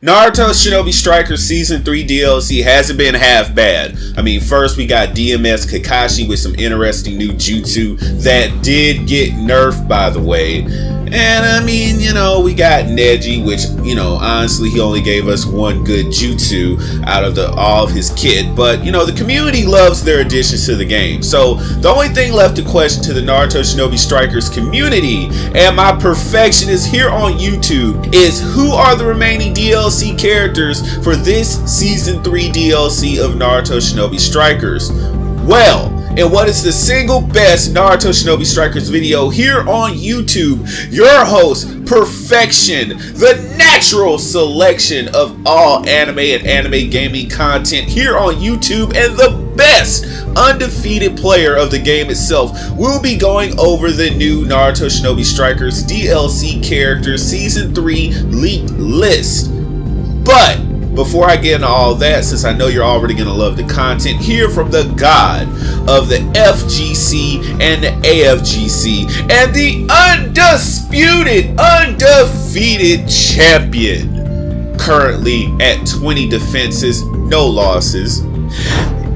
Naruto Shinobi Strikers Season 3 DLC hasn't been half bad. I mean, first we got DMS Kakashi with some interesting new jutsu that did get nerfed, by the way. And I mean, we got Neji, which, honestly, he only gave us one good jutsu out of all of his kit. But, the community loves their additions to the game. So, the only thing left to question to the Naruto Shinobi Strikers community and my perfectionist here on YouTube is who are the remaining DLC characters for this Season 3 DLC of Naruto Shinobi Strikers? Well, and what is the single best Naruto Shinobi Strikers video here on YouTube? Your host, Perfection, the natural selection of all anime and anime gaming content here on YouTube, and the best undefeated player of the game itself, will be going over the new Naruto Shinobi Strikers DLC characters Season 3 leaked list. But before I get into all that, since I know you're already going to love the content, hear from the god of the FGC and the AFGC and the undefeated champion, currently at 20 defenses, no losses.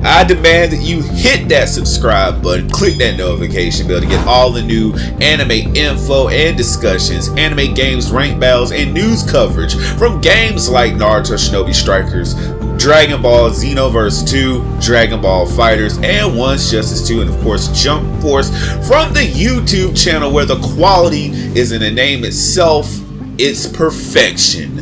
I demand that you hit that subscribe button, click that notification bell to get all the new anime info and discussions, anime games, rank battles, and news coverage from games like Naruto Shinobi Strikers, Dragon Ball Xenoverse 2, Dragon Ball Fighters, and One's Justice 2, and of course Jump Force from the YouTube channel where the quality is in the name itself. It's perfection,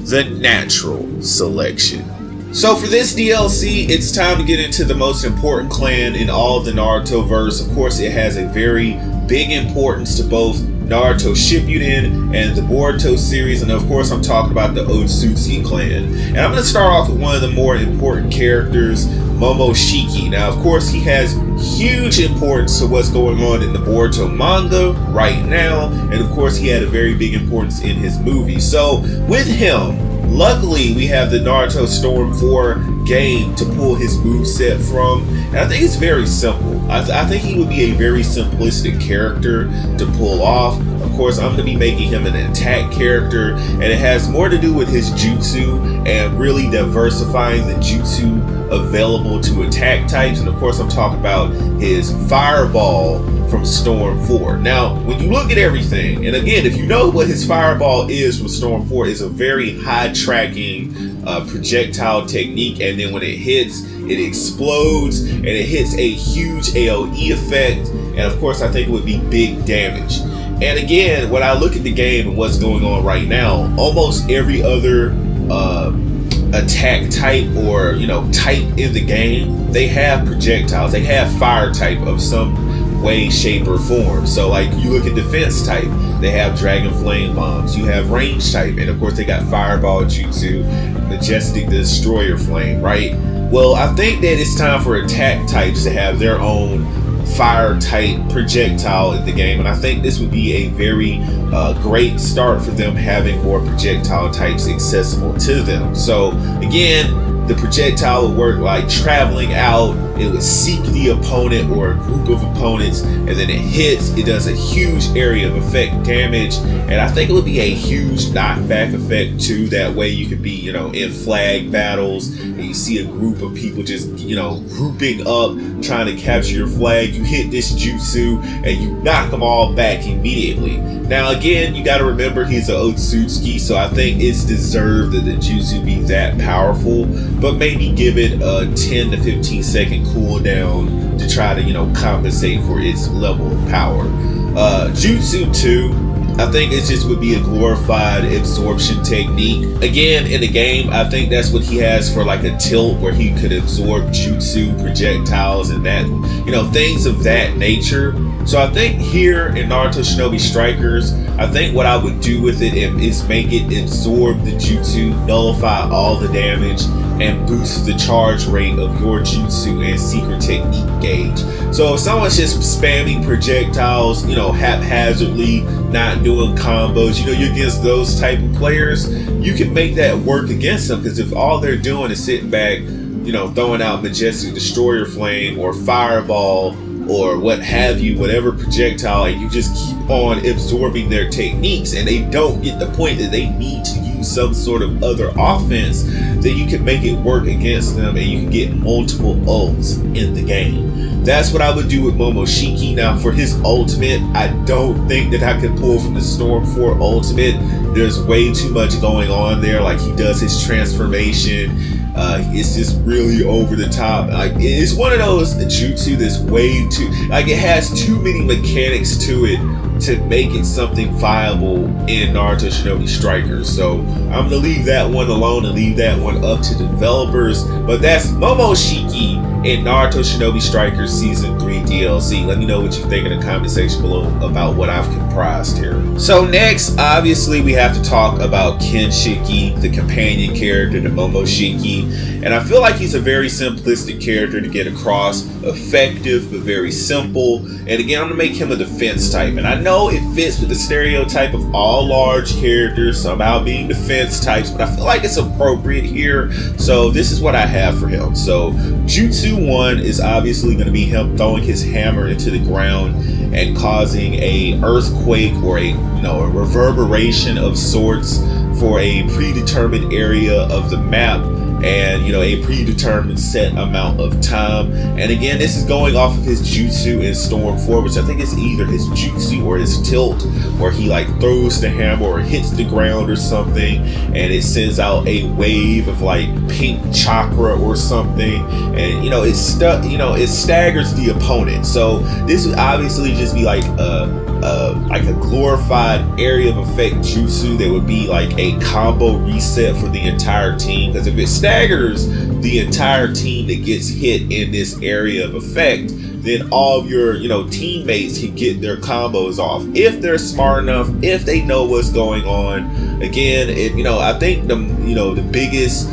the natural selection. So for this DLC, it's time to get into the most important clan in all of the Naruto verse. Of course, it has a very big importance to both Naruto Shippuden and the Boruto series, and of course I'm talking about the Otsutsuki clan. And I'm going to start off with one of the more important characters, Momoshiki. Now, of course, he has huge importance to what's going on in the Boruto manga right now, and of course he had a very big importance in his movie. So with him, luckily, we have the Naruto Storm 4 game to pull his moveset from, and I think it's very simple. I think he would be a very simplistic character to pull off. Of course, I'm going to be making him an attack character, and it has more to do with his jutsu and really diversifying the jutsu available to attack types. And of course, I'm talking about his Fireball from Storm 4. Now, when you look at everything, and again, if you know what his Fireball is from Storm 4, is a very high tracking projectile technique, and then when it hits, it explodes and it hits a huge AoE effect, and of course I think it would be big damage. And again, when I look at the game and what's going on right now, almost every other attack type or type in the game, they have projectiles, they have fire type of some way, shape, or form. So like you look at defense type, they have dragon flame bombs. You have range type, and of course they got fireball jutsu, majestic destroyer flame, right? Well, I think that it's time for attack types to have their own fire type projectile in the game, and I think this would be a very great start for them, having more projectile types accessible to them. So again, the projectile would work like traveling out. It would seek the opponent or a group of opponents, and then it hits. It does a huge area of effect damage, and I think it would be a huge knockback effect too. That way you could be, in flag battles, and you see a group of people just, grouping up, trying to capture your flag. You hit this jutsu, and you knock them all back immediately. Now again, you got to remember he's an Otsutsuki, so I think it's deserved that the jutsu be that powerful, but maybe give it a 10 to 15 second cooldown to try to, compensate for its level of power. Jutsu 2, I think it just would be a glorified absorption technique. Again, in the game, I think that's what he has for like a tilt where he could absorb jutsu, projectiles, and that, things of that nature. So I think here in Naruto Shinobi Strikers, I think what I would do with it is make it absorb the jutsu, nullify all the damage, and boost the charge rate of your jutsu and secret technique gauge. So if someone's just spamming projectiles, haphazardly, not doing combos, you're against those type of players, you can make that work against them, because if all they're doing is sitting back, throwing out majestic destroyer flame or fireball or what have you, whatever projectile, and you just keep on absorbing their techniques, and they don't get the point that they need to use some sort of other offense, then you can make it work against them and you can get multiple ults in the game. That's what I would do with Momoshiki. Now for his ultimate, I don't think that I could pull from the Storm 4 ultimate. There's way too much going on there. Like, he does his transformation, it's just really over the top. Like, it's one of those jutsu that's way too, like, it has too many mechanics to it to make it something viable in Naruto Shinobi Strikers. So I'm gonna leave that one alone and leave that one up to the developers. But that's Momoshiki in Naruto Shinobi Strikers Season 3 DLC. Let me know what you think in the comment section below about what I've comprised here. So next, obviously, we have to talk about Shiki, the companion character to Momoshiki. And I feel like he's a very simplistic character to get across, effective but very simple. And again, I'm gonna make him a defense type. And I know it fits with the stereotype of all large characters somehow being defense types, but I feel like it's appropriate here. So this is what I have for him. So Jutsu 1 is obviously going to be him throwing his hammer into the ground and causing a earthquake or a reverberation of sorts for a predetermined area of the map, and a predetermined set amount of time. And again, this is going off of his jutsu in Storm 4, which I think is either his jutsu or his tilt, where he like throws the hammer or hits the ground or something, and it sends out a wave of like pink chakra or something, and it staggers the opponent. So this would obviously just be like a glorified area of effect jutsu that would be like a combo reset for the entire team, because if it staggers the entire team that gets hit in this area of effect, then all of your teammates can get their combos off if they're smart enough, if they know what's going on. Again, I think the biggest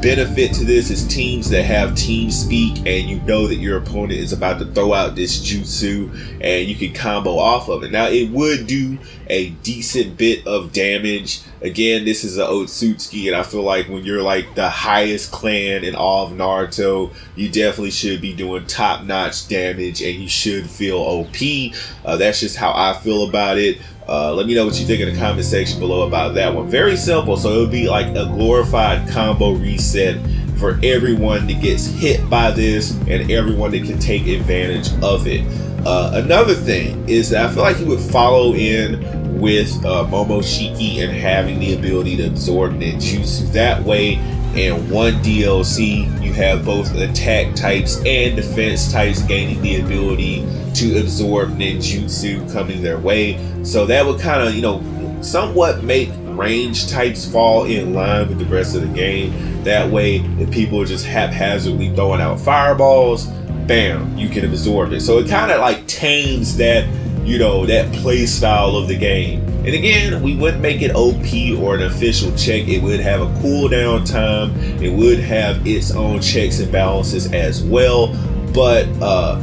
benefit to this is teams that have team speak, and you know that your opponent is about to throw out this jutsu and you can combo off of it. Now it would do a decent bit of damage. Again, this is an Otsutsuki, and I feel like when you're like the highest clan in all of Naruto, you definitely should be doing top-notch damage and you should feel OP. That's just how I feel about it. Let me know what you think in the comment section below about that one. Very simple. So it would be like a glorified combo reset for everyone that gets hit by this and everyone that can take advantage of it. Another thing is that I feel like he would follow in with Momoshiki and having the ability to absorb ninjutsu. That way, in one DLC, you have both attack types and defense types gaining the ability to absorb ninjutsu coming their way. So that would kind of, somewhat make range types fall in line with the rest of the game. That way, if people are just haphazardly throwing out fireballs, bam, you can absorb it. So it kind of like tames that, that play style of the game. And again, we wouldn't make it OP or an official check. It would have a cooldown time. It would have its own checks and balances as well. But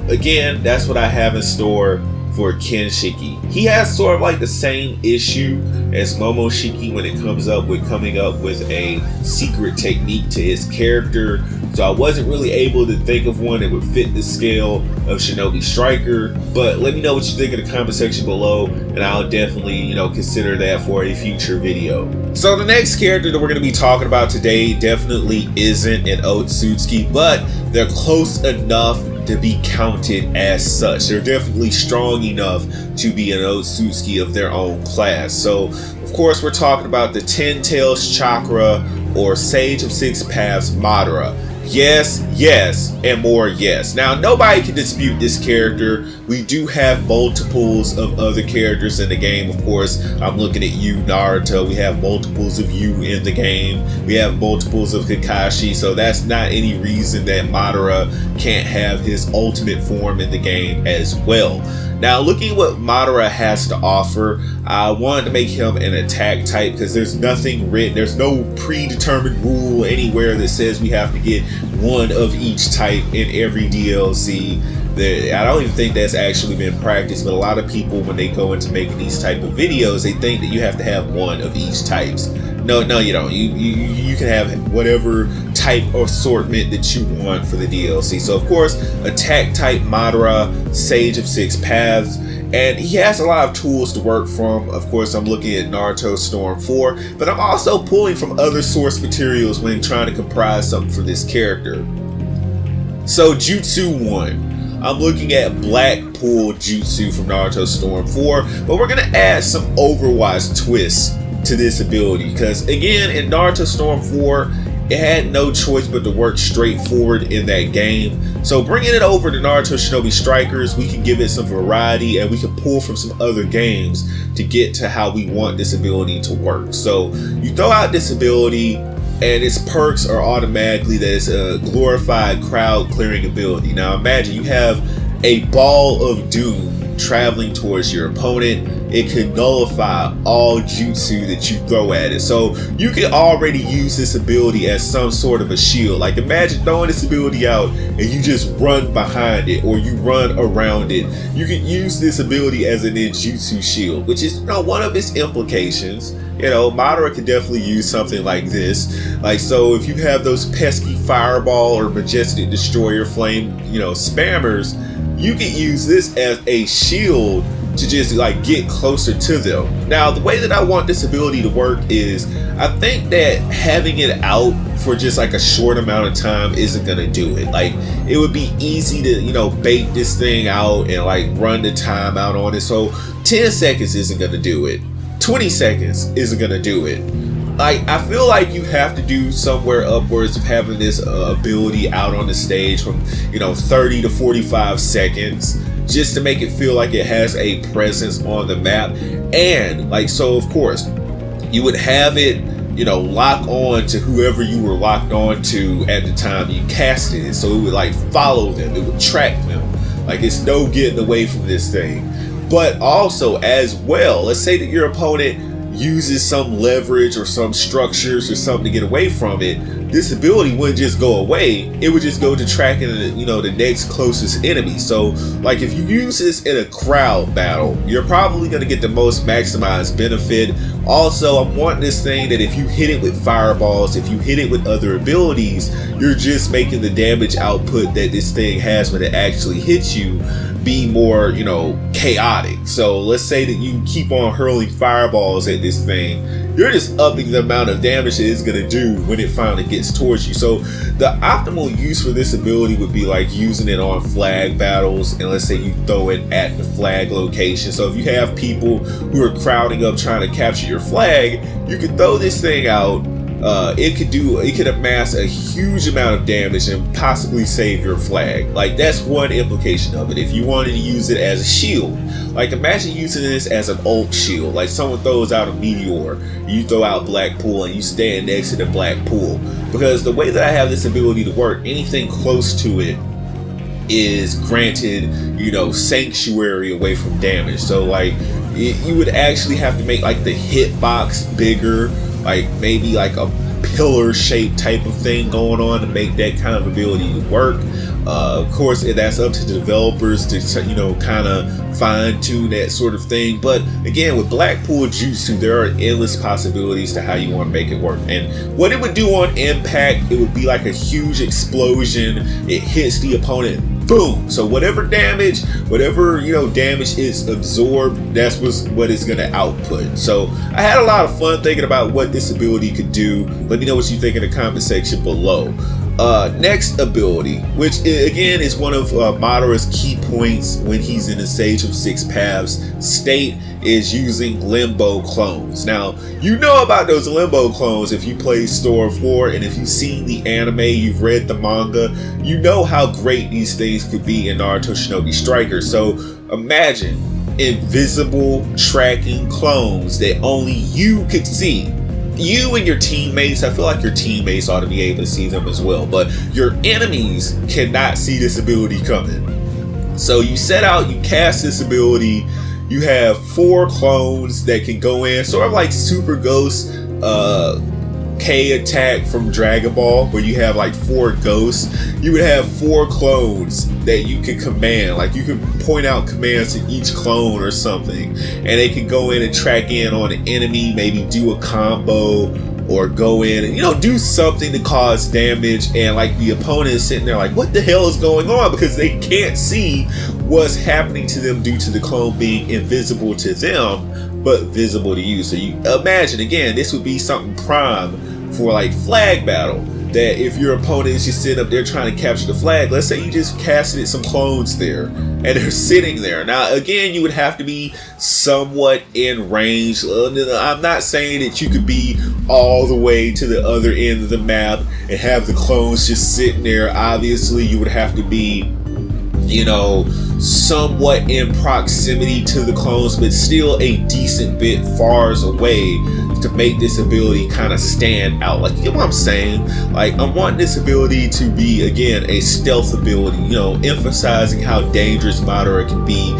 again, that's what I have in store for Shiki. He has sort of like the same issue as Momoshiki when it comes up with coming up with a secret technique to his character. So I wasn't really able to think of one that would fit the scale of Shinobi Striker, but let me know what you think in the comment section below, and I'll definitely, consider that for a future video. So the next character that we're going to be talking about today definitely isn't an Otsutsuki, but they're close enough to be counted as such. They're definitely strong enough to be an Otsutsuki of their own class. So of course we're talking about the 10 Tails Chakra or Sage of Six Paths Madara. Yes, yes, and more yes. Now, nobody can dispute this character. We do have multiples of other characters in the game. Of course, I'm looking at you, Naruto. We have multiples of you in the game. We have multiples of Kakashi. So that's not any reason that Madara can't have his ultimate form in the game as well. Now, looking at what Madara has to offer, I wanted to make him an attack type because there's nothing written, there's no predetermined rule anywhere that says we have to get one of each type in every DLC. I don't even think that's actually been practiced, but a lot of people, when they go into making these type of videos, they think that you have to have one of each types. No, you don't. You can have whatever type or assortment that you want for the DLC. So of course, attack type Madara, Sage of Six Paths, and he has a lot of tools to work from. Of course, I'm looking at Naruto Storm 4, but I'm also pulling from other source materials when trying to comprise something for this character. So Jutsu 1, I'm looking at Blackpool Jutsu from Naruto Storm 4, but we're gonna add some Overwatch twists to this ability, because again, in Naruto Storm 4, it had no choice but to work straightforward in that game. So bringing it over to Naruto Shinobi Strikers, we can give it some variety, and we can pull from some other games to get to how we want this ability to work. So you throw out this ability, and its perks are automatically that it's a glorified crowd clearing ability. Now imagine you have a ball of doom traveling towards your opponent. It can nullify all jutsu that you throw at it. So you can already use this ability as some sort of a shield. Like imagine throwing this ability out and you just run behind it, or you run around it. You can use this ability as an ninjutsu shield, which is, you know, one of its implications. You know, Madara could definitely use something like this. Like, so if you have those pesky fireball or majestic destroyer flame, you know, spammers, you can use this as a shield to just like get closer to them. Now, the way that I want this ability to work is, I think that having it out for just like a short amount of time isn't gonna do it. Like, it would be easy to, you know, bait this thing out and like run the time out on it. So 10 seconds isn't gonna do it. 20 seconds isn't gonna do it. Like, I feel like you have to do somewhere upwards of having this ability out on the stage from, you know, 30 to 45 seconds, just to make it feel like it has a presence on the map. And like, so of course you would have it, you know, lock on to whoever you were locked on to at the time you casted it, so it would like follow them, it would track them. Like, it's no getting away from this thing. But also as well, let's say that your opponent uses some leverage or some structures or something to get away from it, this ability wouldn't just go away, it would just go to tracking the, you know, the next closest enemy. So like, if you use this in a crowd battle, you're probably going to get the most maximized benefit. Also, I'm wanting this thing that if you hit it with fireballs, if you hit it with other abilities, you're just making the damage output that this thing has when it actually hits you be more, you know, chaotic. So let's say that you keep on hurling fireballs at this thing, you're just upping the amount of damage that it's gonna do when it finally gets towards you. So the optimal use for this ability would be like using it on flag battles, and let's say you throw it at the flag location. So if you have people who are crowding up trying to capture your flag, you could throw this thing out. It could amass a huge amount of damage and possibly save your flag. Like, that's one implication of it. If you wanted to use it as a shield, like imagine using this as an ult shield. Like, someone throws out a meteor, you throw out Blackpool and you stand next to the Blackpool. Because the way that I have this ability to work, anything close to it is granted, you know, sanctuary away from damage. So like, you would actually have to make like the hitbox bigger, like maybe like a pillar shaped type of thing going on to make that kind of ability to work. Of course, that's up to the developers to, you know, kind of fine tune that sort of thing. But again, with Blackpool Jutsu, there are endless possibilities to how you want to make it work. And what it would do on impact, it would be like a huge explosion. It hits the opponent, boom. So whatever damage, you know, damage is absorbed, that's what it's gonna output. So I had a lot of fun thinking about what this ability could do. Let me know what you think in the comment section below. Next ability, which again is one of Madara's key points when he's in the Sage of Six Paths state, is using Limbo Clones. Now, you know about those Limbo Clones if you play Storm 4, and if you've seen the anime, you've read the manga, you know how great these things could be in Naruto Shinobi Strikers. So imagine invisible tracking clones that only you could see. You and your teammates, I feel like your teammates ought to be able to see them as well, but your enemies cannot see this ability coming. So you set out, you cast this ability, you have 4 clones that can go in, sort of like Super Ghost K attack from Dragon Ball, where you have like 4 ghosts. You would have 4 clones that you can command. Like, you can point out commands to each clone or something, and they can go in and track in on an enemy, maybe do a combo, or go in and, you know, do something to cause damage, and like the opponent is sitting there like, what the hell is going on? Because they can't see what's happening to them due to the clone being invisible to them but visible to you. So you imagine, again, this would be something prime for like flag battle, that if your opponent is just sitting up there trying to capture the flag, let's say you just casted some clones there and they're sitting there. Now again, you would have to be somewhat in range. I'm not saying that you could be all the way to the other end of the map and have the clones just sitting there. Obviously you would have to be, you know, somewhat in proximity to the clones, but still a decent bit far away to make this ability kind of stand out. Like, you know what I'm saying? Like, I want this ability to be, again, a stealth ability, you know, emphasizing how dangerous Madara can be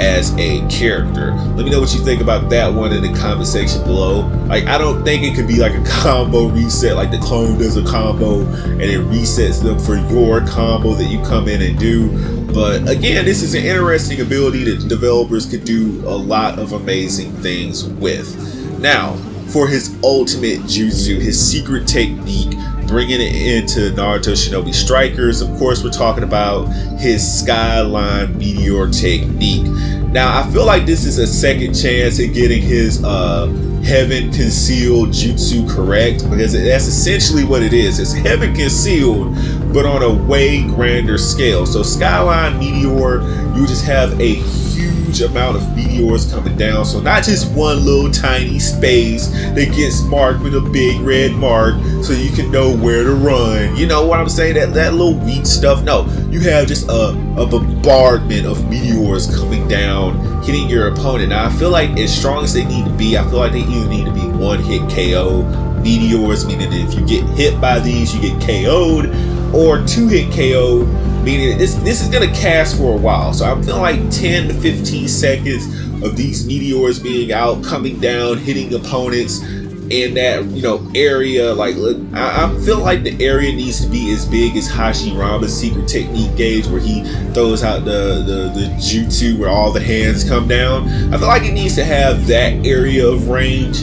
as a character. Let me know what you think about that one in the comment section below. Like, I don't think it could be like a combo reset, like the clone does a combo and it resets them for your combo that you come in and do. But again, this is an interesting ability that developers could do a lot of amazing things with. Now, for his ultimate jutsu, his secret technique, bringing it into Naruto Shinobi Strikers, of course we're talking about his Skyline Meteor technique. Now I feel like this is a second chance at getting his Heaven Concealed Jutsu correct, because that's essentially what it is. It's Heaven Concealed, but on a way grander scale. So Skyline Meteor, you just have a huge amount of meteors coming down. So not just one little tiny space that gets marked with a big red mark so you can know where to run. You know what I'm saying? That little weak stuff. No, you have just a bombardment of meteors coming down, hitting your opponent. Now I feel like as strong as they need to be, I feel like they either need to be one hit KO meteors, meaning that if you get hit by these you get KO'd, or two hit KO, meaning this is gonna cast for a while. So I'm feeling like 10 to 15 seconds of these meteors being out, coming down, hitting opponents in that, you know, area. Like, I feel like the area needs to be as big as Hashirama's secret technique gauge, where he throws out the jutsu where all the hands come down. I feel like it needs to have that area of range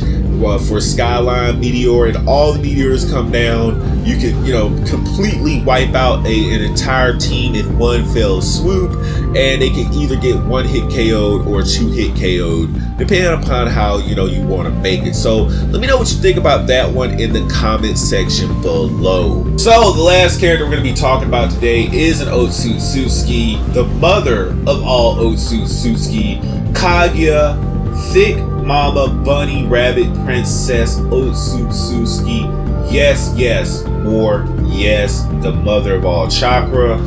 for Skyline Meteor, and all the meteors come down. You can, you know, completely wipe out an entire team in one fell swoop, and they can either get one hit KO'd or two hit KO'd, depending upon how, you know, you want to make it. So let me know what you think about that one in the comment section below. So the last character we're going to be talking about today is an Otsutsuki, the mother of all Otsutsuki, Kaguya, Thick Mama Bunny Rabbit Princess Otsutsuki. Yes, yes, more yes, the mother of all chakra.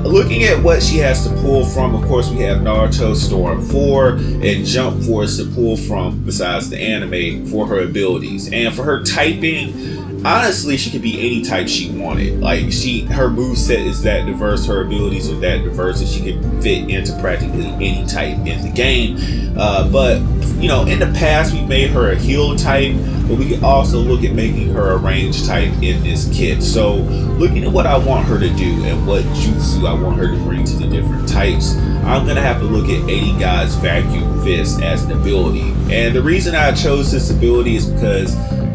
Looking at what she has to pull from, of course we have Naruto, Storm 4, and Jump Force to pull from besides the anime for her abilities. And for her typing, honestly, she could be any type she wanted. Like, her moveset is that diverse, her abilities are that diverse that she could fit into practically any type in the game. But you know, in the past we've made her a heal type, but we can also look at making her a range type in this kit. So looking at what I want her to do and what jutsu I want her to bring to the different types, I'm gonna have to look at 80 God's Vacuum Fist as an ability. And the reason I chose this ability is because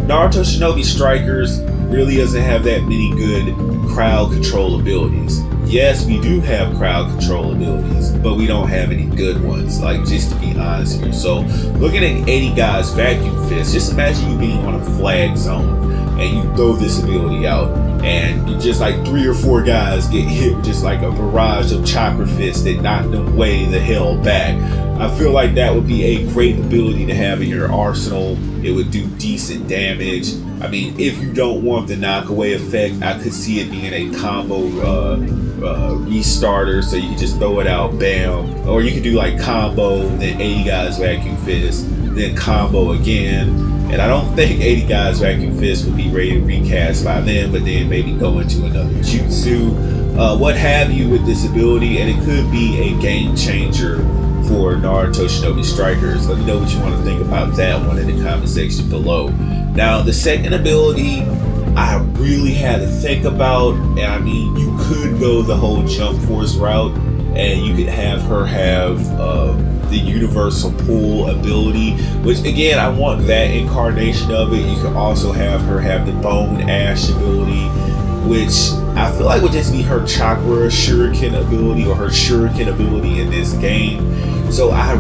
Naruto Shinobi Strikers really doesn't have that many good crowd control abilities. Yes, we do have crowd control abilities, but we don't have any good ones, like, just to be honest here. So looking at 80 God's Vacuum Fist, just imagine you being on a flag zone and you throw this ability out, and just like 3 or 4 guys get hit with just like a barrage of chakra fists that knock them way the hell back. I feel like that would be a great ability to have in your arsenal. It would do decent damage. I mean, if you don't want the knockaway effect, I could see it being a combo restarter, so you can just throw it out, bam. Or you could do like combo, then 80 Guys Vacuum Fist, then combo again. And I don't think 80 Guys Vacuum Fist would be ready to recast by then, but then maybe go into another jutsu, what have you with this ability, and it could be a game changer for Naruto Shinobi Strikers. Let me know what you want to think about that one in the comment section below. Now, the second ability I really had to think about, and I mean, you could go the whole Jump Force route, and you could have her have the universal pull ability, which again, I want that incarnation of it. You can also have her have the bone ash ability, which I feel like would just be her chakra shuriken ability or her shuriken ability in this game. So I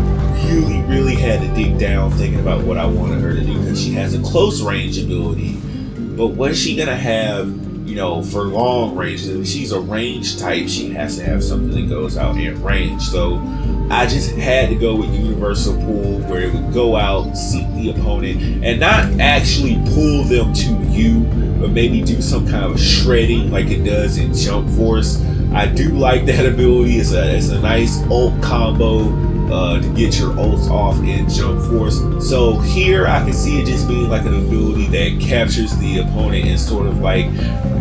really had to dig down thinking about what I wanted her to do, because she has a close range ability, but what is she gonna have, you know, for long range? If she's a range type, she has to have something that goes out in range. So I just had to go with universal pull, where it would go out, seek the opponent, and not actually pull them to you, but maybe do some kind of shredding like it does in Jump Force. I do like that ability. It's a nice ult combo to get your ults off in Jump Force. So here I can see it just being like an ability that captures the opponent in sort of like,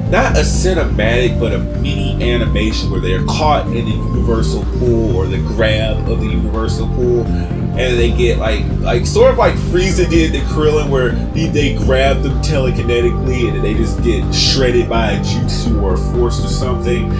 not a cinematic, but a mini animation where they're caught in the universal pull or the grab of the universal pull, and they get like sort of like Frieza did to Krillin, where they grab them telekinetically and they just get shredded by a jutsu or a force or something.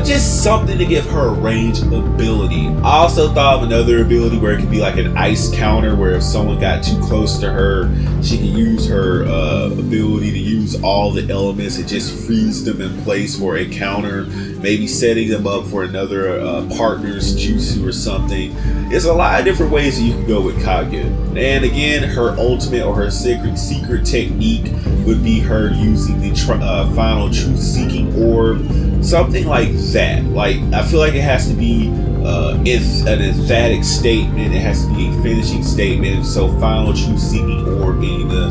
Just something to give her a range ability. I also thought of another ability where it could be like an ice counter, where if someone got too close to her, she can use her ability to use all the elements and just freeze them in place for a counter, maybe setting them up for another partner's jutsu or something. There's a lot of different ways that you can go with Kaguya. And again, her ultimate or her secret technique would be her using the final truth seeking orb, something like that. Like, I feel like it has to be an emphatic statement, it has to be a finishing statement. So final truth seeking orb being the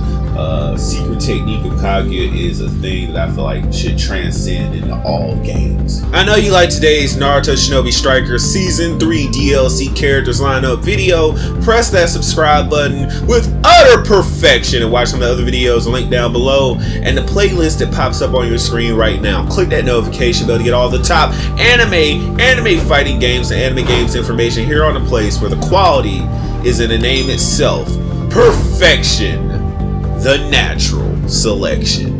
secret technique of Kaguya is a thing that I feel like should transcend into all games. I know you like today's Naruto Shinobi Striker Season 3 DLC characters lineup video. Press that subscribe button with utter perfection and watch some of the other videos linked down below, and the playlist that pops up on your screen right now. Click that notification bell to get all the top anime fighting games and anime games information here on the place where the quality is in the name itself. Perfection, the natural selection.